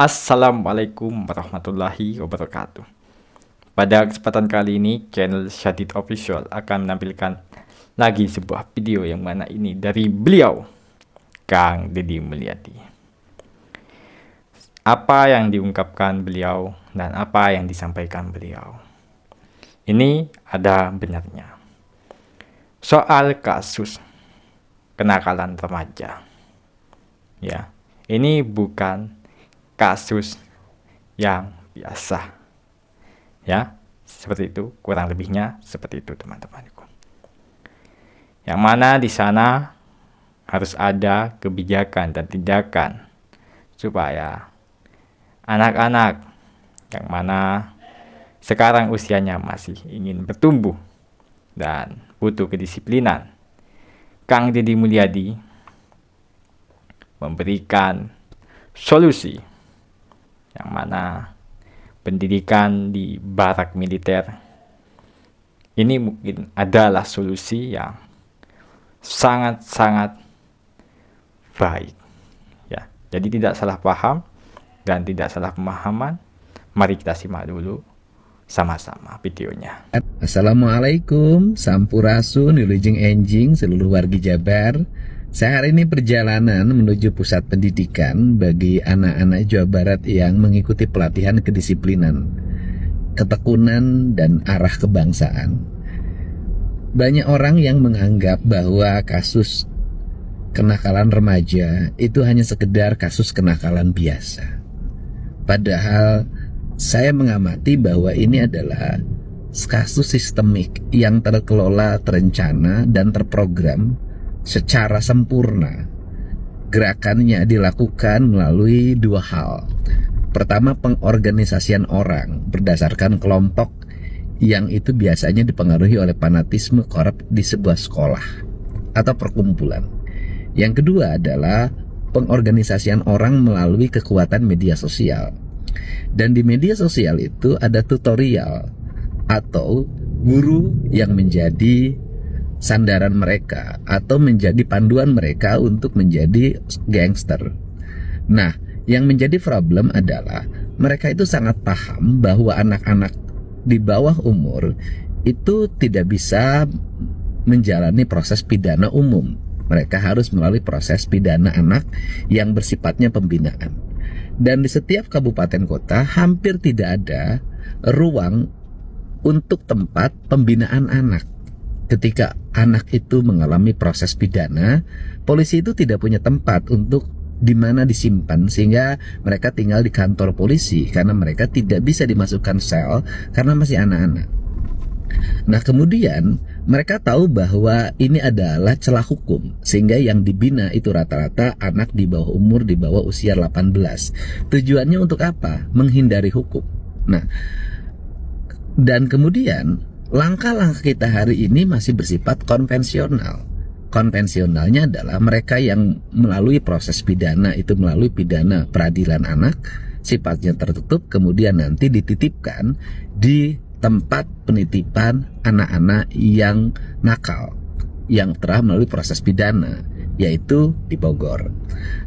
Assalamualaikum warahmatullahi wabarakatuh. Pada kesempatan kali ini, channel Syadid Official akan menampilkan lagi sebuah video yang mana ini dari beliau, Kang Deddy Mulyadi. Apa yang diungkapkan beliau dan apa yang disampaikan beliau, ini ada benarnya. Soal kasus kenakalan remaja, ya, ini bukan kasus yang biasa, ya, seperti itu, kurang lebihnya seperti itu teman-temanku. Yang mana di sana harus ada kebijakan dan tindakan supaya anak-anak yang mana sekarang usianya masih ingin bertumbuh dan butuh kedisiplinan, Kang Deddy Mulyadi memberikan solusi yang mana pendidikan di barak militer ini mungkin adalah solusi yang sangat-sangat baik, ya. Jadi tidak salah paham dan tidak salah pemahaman. Mari kita simak dulu sama-sama videonya. Assalamualaikum, sampurasun, wilujeng enjing, seluruh wargi Jabar. Saya hari ini perjalanan menuju pusat pendidikan bagi anak-anak Jawa Barat yang mengikuti pelatihan kedisiplinan, ketekunan, dan arah kebangsaan. Banyak orang yang menganggap bahwa kasus kenakalan remaja itu hanya sekedar kasus kenakalan biasa. Padahal saya mengamati bahwa ini adalah kasus sistemik yang terkelola, terencana, dan terprogram secara sempurna. Gerakannya dilakukan melalui dua hal. Pertama, pengorganisasian orang berdasarkan kelompok yang itu biasanya dipengaruhi oleh fanatisme korup di sebuah sekolah atau perkumpulan. Yang kedua adalah pengorganisasian orang melalui kekuatan media sosial. Dan di media sosial itu ada tutorial atau guru yang menjadi sandaran mereka atau menjadi panduan mereka untuk menjadi gangster. Nah, yang menjadi problem adalah mereka itu sangat paham bahwa anak-anak di bawah umur itu tidak bisa menjalani proses pidana umum. Mereka harus melalui proses pidana anak yang bersifatnya pembinaan. Dan di setiap kabupaten kota hampir tidak ada ruang untuk tempat pembinaan anak. Ketika anak itu mengalami proses pidana, polisi itu tidak punya tempat untuk di mana disimpan, sehingga mereka tinggal di kantor polisi karena mereka tidak bisa dimasukkan sel karena masih anak-anak. Nah, kemudian mereka tahu bahwa ini adalah celah hukum, sehingga yang dibina itu rata-rata anak di bawah umur, di bawah usia 18. Tujuannya untuk apa? Menghindari hukum. Nah, dan kemudian langkah-langkah kita hari ini masih bersifat konvensional. Konvensionalnya adalah mereka yang melalui proses pidana itu melalui pidana peradilan anak, sifatnya tertutup, kemudian nanti dititipkan di tempat penitipan anak-anak yang nakal, yang telah melalui proses pidana, yaitu di Bogor.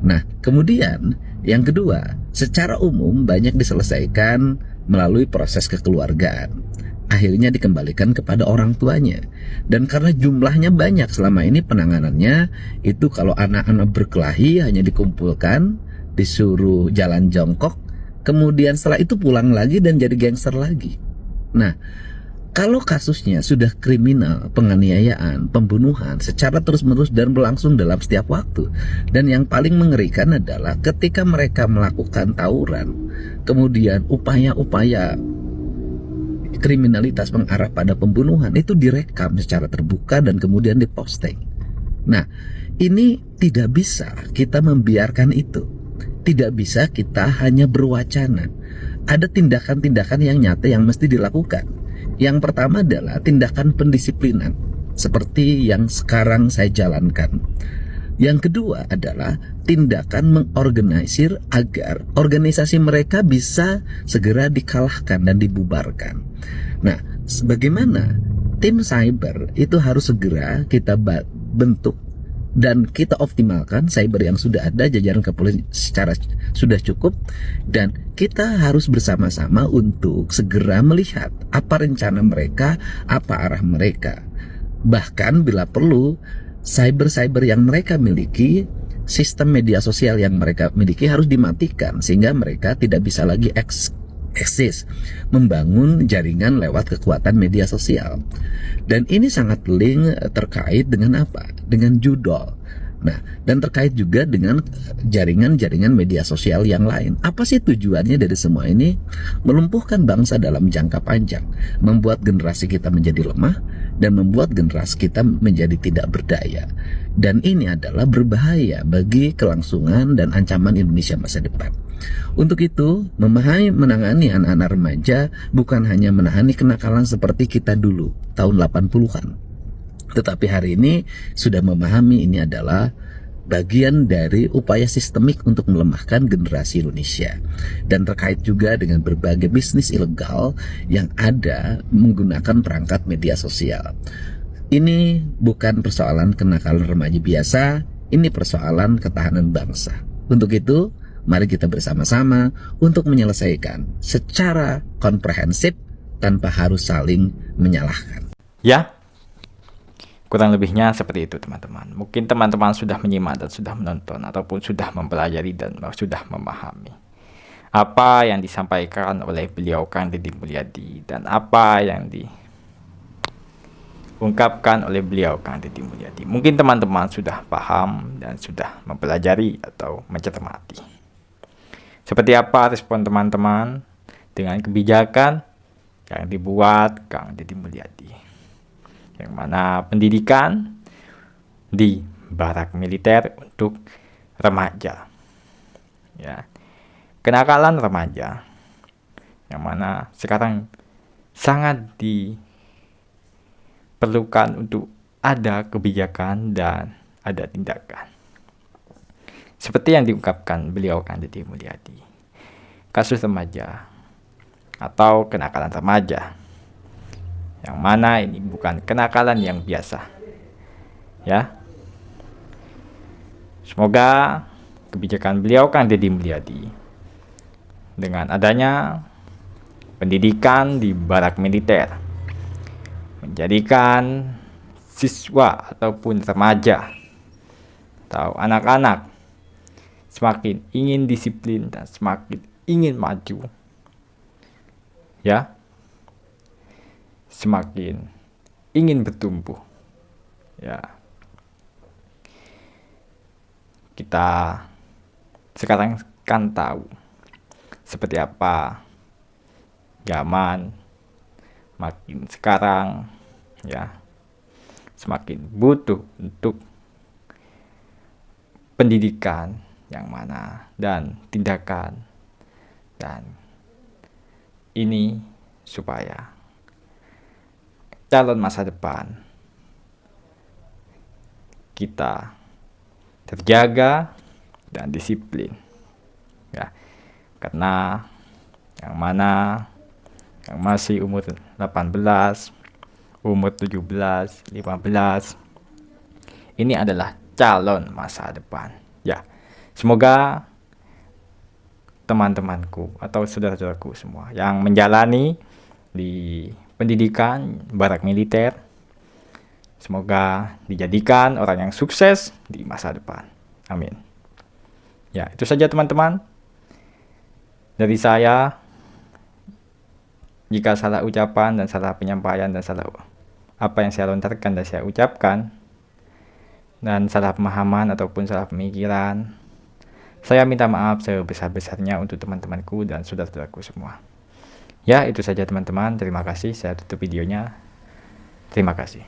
Nah, kemudian yang kedua, secara umum banyak diselesaikan melalui proses kekeluargaan. Akhirnya dikembalikan kepada orang tuanya. Dan karena jumlahnya banyak, selama ini penanganannya itu kalau anak-anak berkelahi hanya dikumpulkan, disuruh jalan jongkok, kemudian setelah itu pulang lagi dan jadi gangster lagi. Nah, kalau kasusnya sudah kriminal, penganiayaan, pembunuhan secara terus-menerus dan berlangsung dalam setiap waktu. Dan yang paling mengerikan adalah ketika mereka melakukan tawuran, kemudian upaya-upaya kriminalitas mengarah pada pembunuhan itu direkam secara terbuka dan kemudian diposting. Nah, ini tidak bisa kita membiarkan itu. Tidak bisa kita hanya berwacana. Ada tindakan-tindakan yang nyata yang mesti dilakukan. Yang pertama adalah tindakan pendisiplinan seperti yang sekarang saya jalankan. Yang kedua adalah tindakan mengorganisir agar organisasi mereka bisa segera dikalahkan dan dibubarkan. Nah, bagaimana tim cyber itu harus segera kita bentuk dan kita optimalkan cyber yang sudah ada, jajaran kepolisian secara sudah cukup, dan kita harus bersama-sama untuk segera melihat apa rencana mereka, apa arah mereka. Bahkan bila perlu, cyber yang mereka miliki, sistem media sosial yang mereka miliki harus dimatikan sehingga mereka tidak bisa lagi eksis membangun jaringan lewat kekuatan media sosial. Dan ini sangat link terkait dengan apa? Dengan judol. Nah, dan terkait juga dengan jaringan-jaringan media sosial yang lain. Apa sih tujuannya dari semua ini? Melumpuhkan bangsa dalam jangka panjang, membuat generasi kita menjadi lemah, dan membuat generasi kita menjadi tidak berdaya. Dan ini adalah berbahaya bagi kelangsungan dan ancaman Indonesia masa depan. Untuk itu, menangani anak-anak remaja bukan hanya menangani kenakalan seperti kita dulu, tahun 80-an. Tetapi hari ini sudah memahami ini adalah bagian dari upaya sistemik untuk melemahkan generasi Indonesia. Dan terkait juga dengan berbagai bisnis ilegal yang ada menggunakan perangkat media sosial. Ini bukan persoalan kenakalan remaja biasa, ini persoalan ketahanan bangsa. Untuk itu, mari kita bersama-sama untuk menyelesaikan secara komprehensif tanpa harus saling menyalahkan. Ya, kurang lebihnya seperti itu teman-teman. Mungkin teman-teman sudah menyimak dan sudah menonton ataupun sudah mempelajari dan sudah memahami apa yang disampaikan oleh beliau Kang Deddy Mulyadi dan apa yang diungkapkan oleh beliau Kang Deddy Mulyadi. Mungkin teman-teman sudah paham dan sudah mempelajari atau mencermati. Seperti apa respon teman-teman dengan kebijakan yang dibuat Kang Deddy Mulyadi, yang mana pendidikan di barak militer untuk remaja, ya, kenakalan remaja, yang mana sekarang sangat diperlukan untuk ada kebijakan dan ada tindakan. Seperti yang diungkapkan beliau Kang Deddy Mulyadi, kasus remaja atau kenakalan remaja, yang mana ini bukan kenakalan yang biasa, ya. Semoga kebijakan beliau Kang Deddy Mulyadi dengan adanya pendidikan di barak militer menjadikan siswa ataupun remaja atau anak-anak semakin ingin disiplin dan semakin ingin maju, ya, semakin ingin bertumbuh, ya. Kita sekarang kan tahu seperti apa zaman makin sekarang, ya, semakin butuh untuk pendidikan yang mana dan tindakan, dan ini supaya calon masa depan kita terjaga dan disiplin, ya, karena yang mana yang masih umur 18, umur 17, 15 ini adalah calon masa depan, ya. Semoga teman-temanku atau saudara-saudaraku semua yang menjalani di pendidikan barak militer, semoga dijadikan orang yang sukses di masa depan. Amin. Ya, itu saja teman-teman dari saya. Jika salah ucapan dan salah penyampaian dan salah apa yang saya lontarkan dan saya ucapkan dan salah pemahaman ataupun salah pemikiran, saya minta maaf sebesar-besarnya untuk teman-temanku dan saudara-saudaraku semua. Ya, itu saja teman-teman. Terima kasih. Saya tutup videonya. Terima kasih.